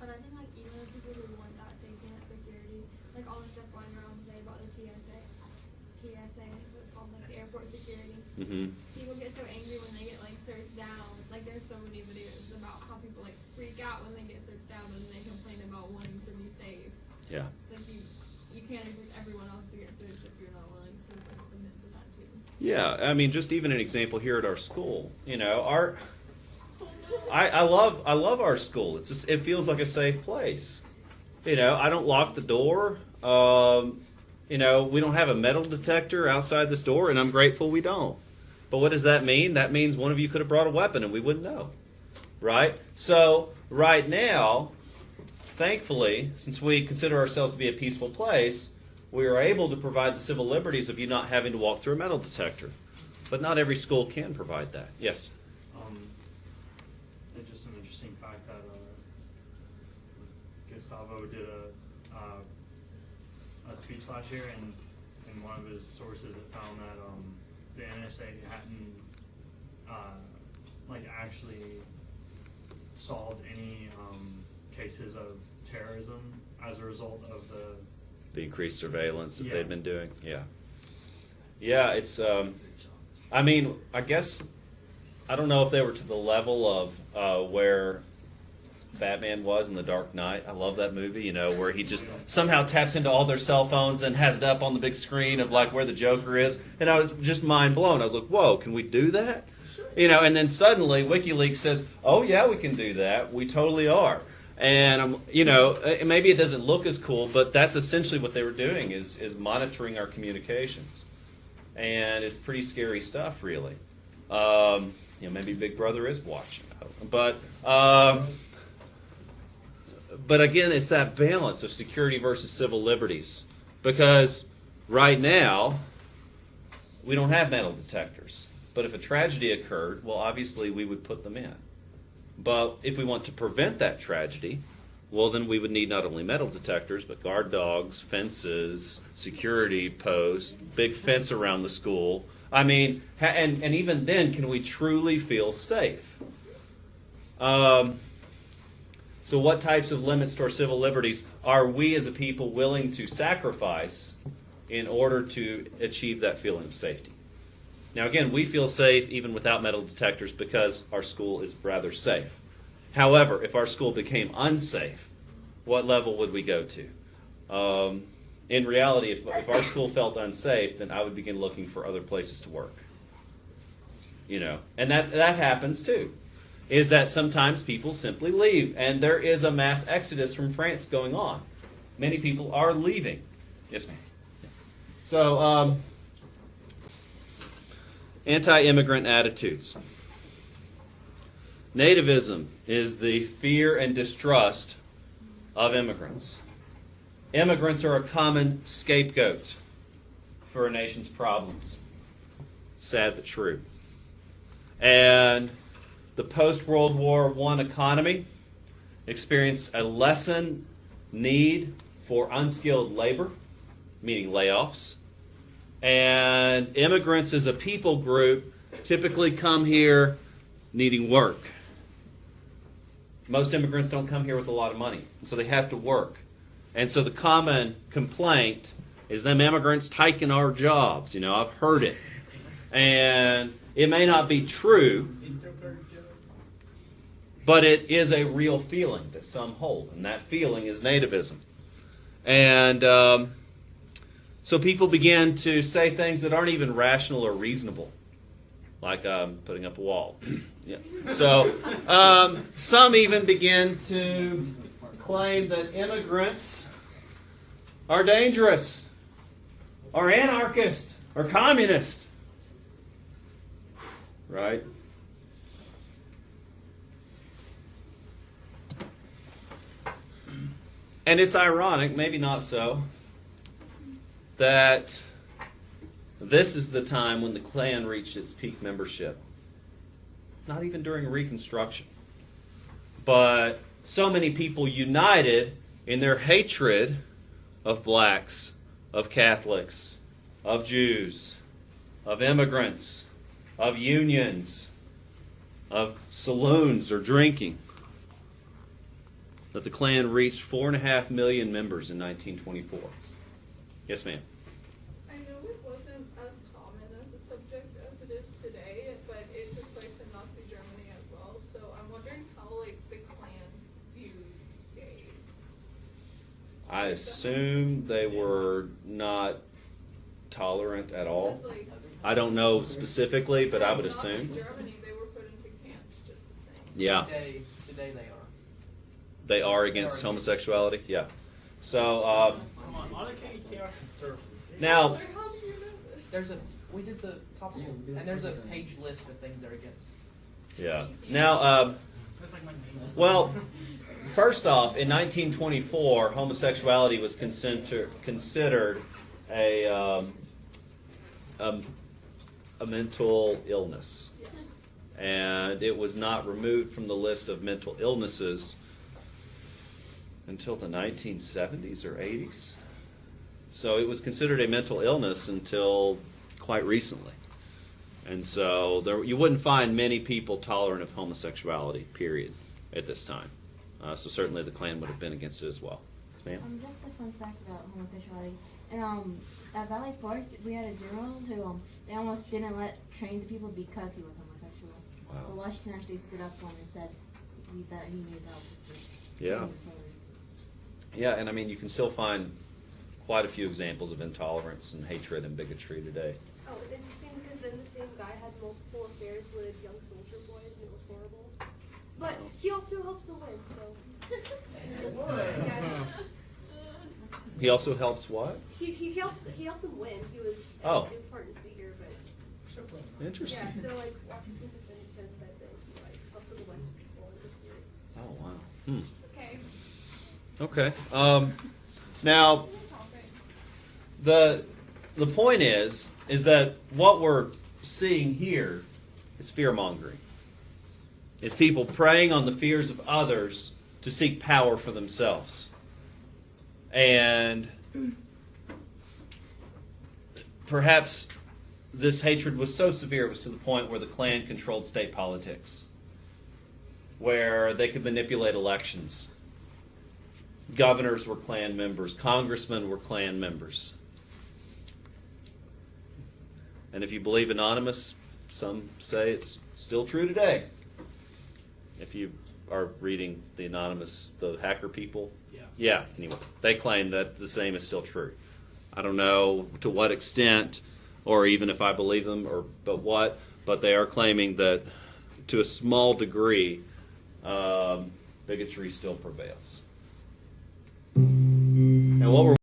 But I think even the people who want that safety and that security, all the stuff going around today about the TSA, so it's called the airport security. Mm-hmm. People get so angry when they get searched down. There's so many videos about how people freak out when they get searched down and they complain about wanting to be safe. Yeah. You can't expect everyone else to get searched if you're not willing to submit to that too. Yeah, just even an example here at our school. I love our school. It's just, it feels like a safe place. You know, I don't lock the door. You know, we don't have a metal detector outside this door, and I'm grateful we don't. But what does that mean? That means one of you could have brought a weapon and we wouldn't know. Right? So, right now, thankfully, since we consider ourselves to be a peaceful place, we are able to provide the civil liberties of you not having to walk through a metal detector. But not every school can provide that. Yes? It's just an interesting fact that Gustavo did a speech last year, and in one of his sources it found that the NSA hadn't actually solved any cases of terrorism as a result of the increased surveillance that Yeah. they've been doing. Yeah. Yeah, it's, I mean, I guess, I don't know if they were to the level of where Batman was in The Dark Knight. I love that movie, you know, where he just somehow taps into all their cell phones, then has it up on the big screen of like where the Joker is. And I was just mind blown. I was like, whoa, can we do that? You know, and then suddenly WikiLeaks says, oh yeah, we can do that. We totally are. And, you know, maybe it doesn't look as cool, but that's essentially what they were doing is monitoring our communications. And it's pretty scary stuff, really. You know, maybe Big Brother is watching. But again, it's that balance of security versus civil liberties. Because right now, we don't have metal detectors. But if a tragedy occurred, well, obviously we would put them in. But if we want to prevent that tragedy, well, then we would need not only metal detectors, but guard dogs, fences, security posts, big fence around the school. I mean, and even then, can we truly feel safe? So what types of limits to our civil liberties are we as a people willing to sacrifice in order to achieve that feeling of safety? Now, again, we feel safe even without metal detectors because our school is rather safe. However, if our school became unsafe, what level would we go to? In reality, if our school felt unsafe, then I would begin looking for other places to work. You know, and that happens too. Is that sometimes people simply leave, and there is a mass exodus from France going on. Many people are leaving. Yes, ma'am. So, anti-immigrant attitudes. Nativism is the fear and distrust of immigrants. Immigrants are a common scapegoat for a nation's problems. Sad but true. And the post-World War I economy experienced a lessened need for unskilled labor, meaning layoffs. And immigrants as a people group typically come here needing work. Most immigrants don't come here with a lot of money, so they have to work. And so the common complaint is them immigrants taking our jobs. You know, I've heard it. And it may not be true, but it is a real feeling that some hold, and that feeling is nativism. And so people begin to say things that aren't even rational or reasonable, like putting up a wall. Yeah. So some even begin to claim that immigrants are dangerous, or anarchist, or communist. Right? And it's ironic, maybe not so, that this is the time when the Klan reached its peak membership. Not even during Reconstruction. But so many people united in their hatred of blacks, of Catholics, of Jews, of immigrants, of unions, of saloons or drinking, that the Klan reached 4.5 million members in 1924. Yes, ma'am. I know it wasn't as common as a subject as it is today, but it took place in Nazi Germany as well. So I'm wondering how, the Klan viewed gays. I assume they were not tolerant at all. Because, I don't know specifically, but I would Nazi assume. Germany, they were put into camps just the same. Yeah. Today they are. They are against homosexuality? Yeah. So, Come on, Monica are conservative. now, Like, how did you know this? We did the top one, and there's a page list of things they're against. yeah. Now, That's like my name. well, first off, in 1924, homosexuality was considered a mental illness. And it was not removed from the list of mental illnesses until the 1970s or 80s. So it was considered a mental illness until quite recently. And so you wouldn't find many people tolerant of homosexuality, period, at this time. So certainly the Klan would have been against it as well. Yes, ma'am? Just a fun fact about homosexuality. And at Valley Forge, we had a general who they almost didn't let train the people because he was homosexual. Wow. But Washington actually stood up for him and said that he needed help. Yeah. Yeah, and I mean, you can still find quite a few examples of intolerance and hatred and bigotry today. Oh, it's interesting because then the same guy had multiple affairs with young soldier boys, and it was horrible. But he also helps them win, so. Yes. He also helps what? He helped them win. He was Oh. an important figure, but Interesting. yeah. So like Washington defended him, but then he like slept with a bunch of people in the theory. Oh, wow. Okay. Okay. Now, the point is that what we're seeing here is fear-mongering. It's people preying on the fears of others to seek power for themselves. And perhaps this hatred was so severe it was to the point where the Klan controlled state politics, where they could manipulate elections. Governors were Klan members. Congressmen were Klan members. And if you believe Anonymous, some say it's still true today. If you are reading the Anonymous, the hacker people. Yeah, anyway, they claim that the same is still true. I don't know to what extent, or even if I believe them, but they are claiming that to a small degree, bigotry still prevails. And what we're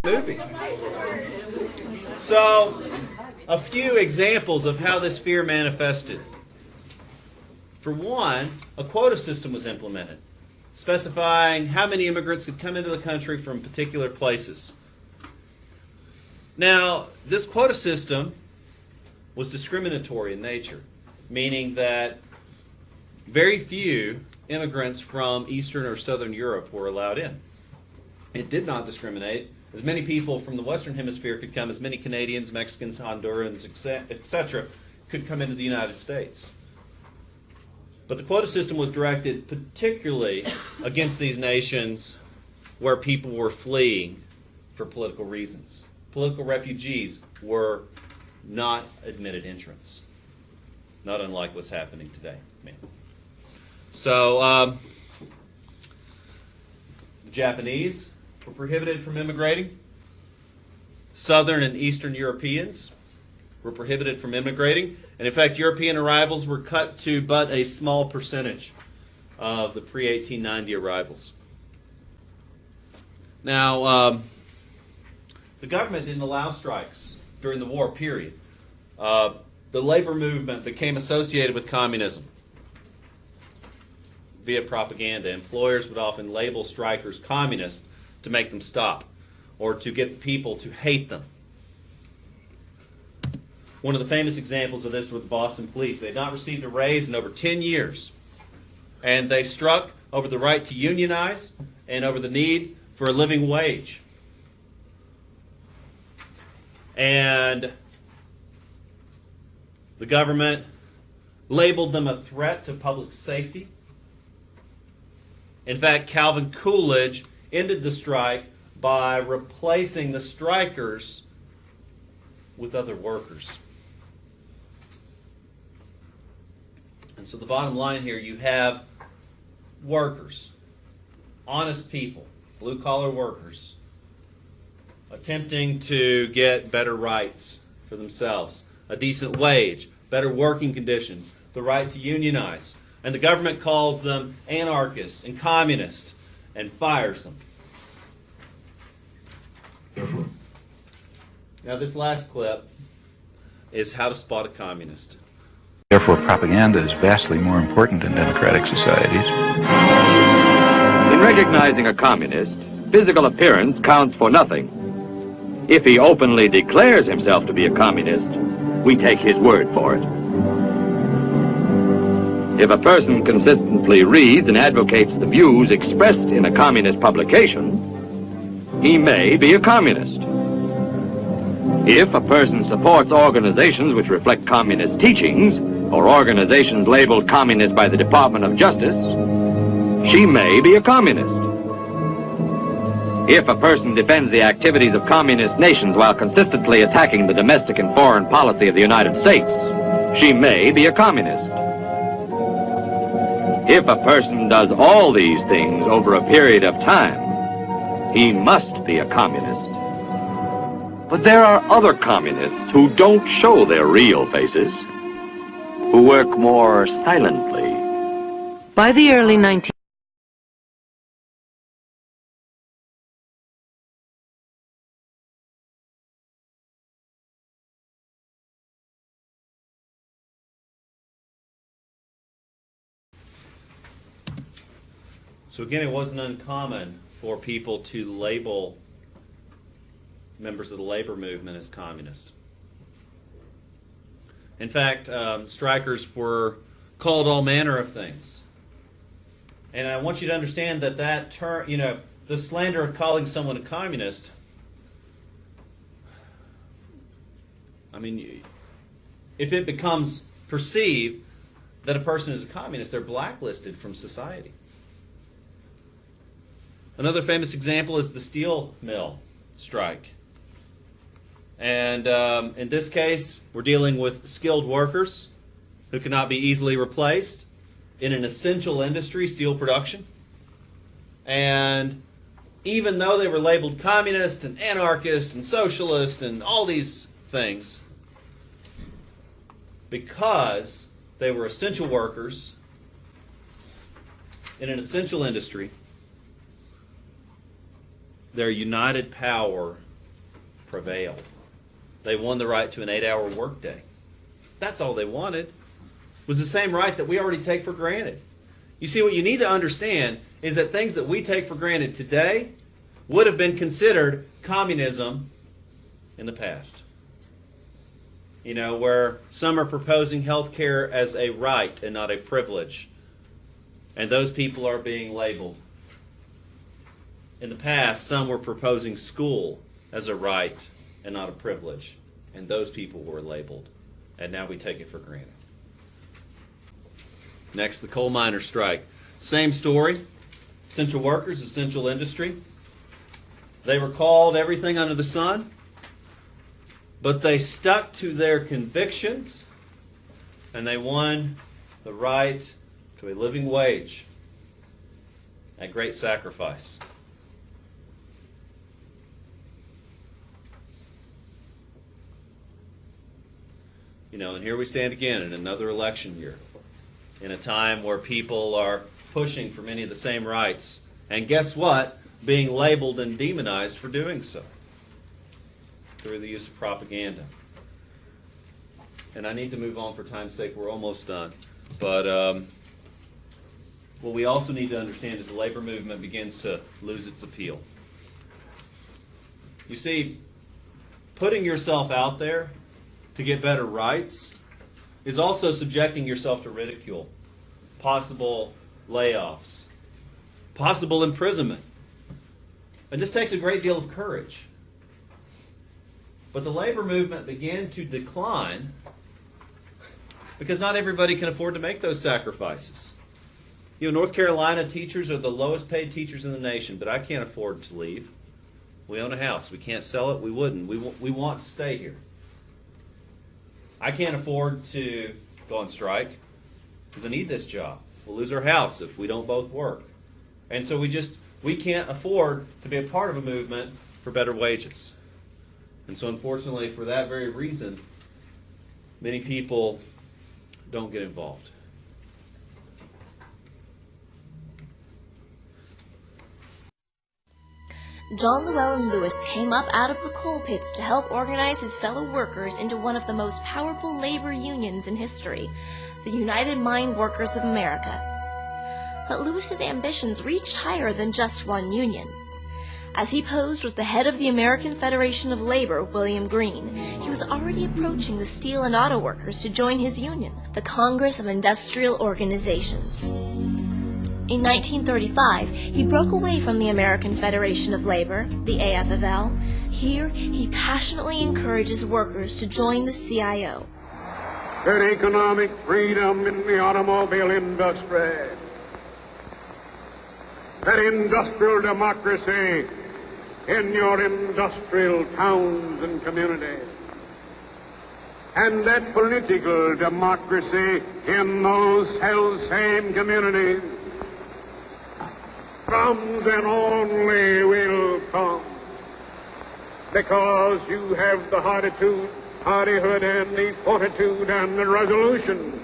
Movie. So, a few examples of how this fear manifested. For one, a quota system was implemented, specifying how many immigrants could come into the country from particular places. Now, this quota system was discriminatory in nature, meaning that very few immigrants from Eastern or Southern Europe were allowed in. It did not discriminate. As many people from the Western Hemisphere could come, as many Canadians, Mexicans, Hondurans, etc., could come into the United States. But the quota system was directed particularly against these nations where people were fleeing for political reasons. Political refugees were not admitted entrants, not unlike what's happening today. So, the Japanese were prohibited from immigrating. Southern and Eastern Europeans were prohibited from immigrating. And in fact, European arrivals were cut to but a small percentage of the pre-1890 arrivals. Now, the government didn't allow strikes during the war, period. The labor movement became associated with communism via propaganda. Employers would often label strikers communist to make them stop, or to get the people to hate them. One of the famous examples of this were the Boston police. They had not received a raise in over 10 years, and they struck over the right to unionize and over the need for a living wage. And the government labeled them a threat to public safety. In fact, Calvin Coolidge ended the strike by replacing the strikers with other workers. And so the bottom line here, you have workers, honest people, blue-collar workers, attempting to get better rights for themselves, a decent wage, better working conditions, the right to unionize. And the government calls them anarchists and communists and fires them. Now, this last clip is how to spot a communist. Therefore, propaganda is vastly more important in democratic societies. In recognizing a communist, physical appearance counts for nothing. If he openly declares himself to be a communist, we take his word for it. If a person consistently reads and advocates the views expressed in a communist publication, he may be a communist. If a person supports organizations which reflect communist teachings, or organizations labeled communist by the Department of Justice, she may be a communist. If a person defends the activities of communist nations while consistently attacking the domestic and foreign policy of the United States, she may be a communist. If a person does all these things over a period of time, he must be a communist. But there are other communists who don't show their real faces, who work more silently. By the early 19th So again, it wasn't uncommon for people to label members of the labor movement as communist. In fact, strikers were called all manner of things. And I want you to understand that that term, the slander of calling someone a communist, I mean, if it becomes perceived that a person is a communist, they're blacklisted from society. Another famous example is the steel mill strike. And in this case, we're dealing with skilled workers who cannot be easily replaced in an essential industry, steel production. And even though they were labeled communist and anarchist and socialist and all these things, because they were essential workers in an essential industry, their united power prevailed. They won the right to an 8-hour workday. That's all they wanted. It was the same right that we already take for granted. You see, what you need to understand is that things that we take for granted today would have been considered communism in the past. Where some are proposing health care as a right and not a privilege. And those people are being labeled. In the past, some were proposing school as a right and not a privilege. And those people were labeled. And now we take it for granted. Next, the coal miner strike. Same story. Essential workers, essential industry. They were called everything under the sun. But they stuck to their convictions. And they won the right to a living wage at great sacrifice. And here we stand again in another election year, in a time where people are pushing for many of the same rights, and guess what? Being labeled and demonized for doing so through the use of propaganda. And I need to move on for time's sake. We're almost done. But what we also need to understand is the labor movement begins to lose its appeal. You see, putting yourself out there to get better rights is also subjecting yourself to ridicule, possible layoffs, possible imprisonment. And this takes a great deal of courage. But the labor movement began to decline because not everybody can afford to make those sacrifices. North Carolina teachers are the lowest paid teachers in the nation, but I can't afford to leave. We own a house. We can't sell it. We wouldn't. We want to stay here. I can't afford to go on strike because I need this job. We'll lose our house if we don't both work. And so we can't afford to be a part of a movement for better wages. And so unfortunately, for that very reason, many people don't get involved. John Llewellyn Lewis came up out of the coal pits to help organize his fellow workers into one of the most powerful labor unions in history, the United Mine Workers of America. But Lewis's ambitions reached higher than just one union. As he posed with the head of the American Federation of Labor, William Greene, he was already approaching the steel and auto workers to join his union, the Congress of Industrial Organizations. In 1935, he broke away from the American Federation of Labor, the AFL. Here, he passionately encourages workers to join the CIO. That economic freedom in the automobile industry, that industrial democracy in your industrial towns and communities. And that political democracy in those same communities comes and only will come because you have the hardihood and the fortitude and the resolution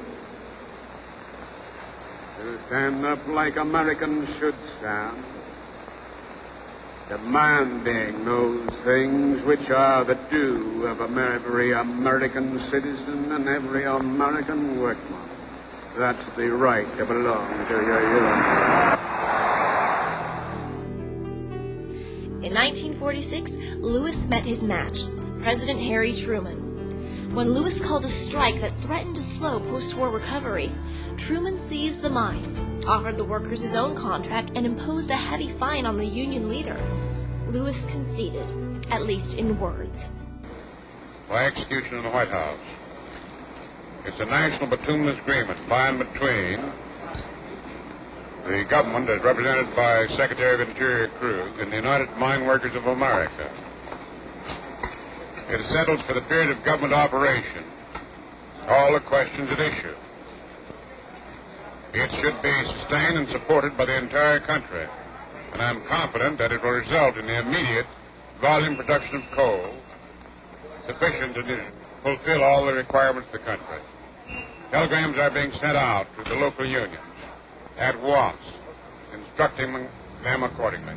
to stand up like Americans should stand, demanding those things which are the due of every American citizen and every American workman. That's the right to belong to your union. In 1946, Lewis met his match, President Harry Truman. When Lewis called a strike that threatened to slow post-war recovery, Truman seized the mines, offered the workers his own contract, and imposed a heavy fine on the union leader. Lewis conceded, at least in words. By execution in the White House. It's a national bituminous agreement by and between the government, as represented by Secretary of Interior Krug, and the United Mine Workers of America. It is settled for the period of government operation all the questions at issue. It should be sustained and supported by the entire country, and I'm confident that it will result in the immediate volume production of coal sufficient to fulfill all the requirements of the country. Telegrams are being sent out to the local unions at once, instructing them accordingly.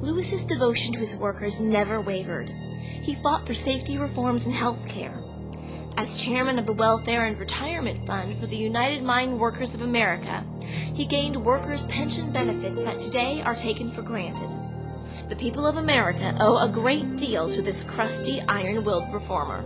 Lewis's devotion to his workers never wavered. He fought for safety reforms in health care. As chairman of the Welfare and Retirement Fund for the United Mine Workers of America, he gained workers' pension benefits that today are taken for granted. The people of America owe a great deal to this crusty, iron-willed reformer.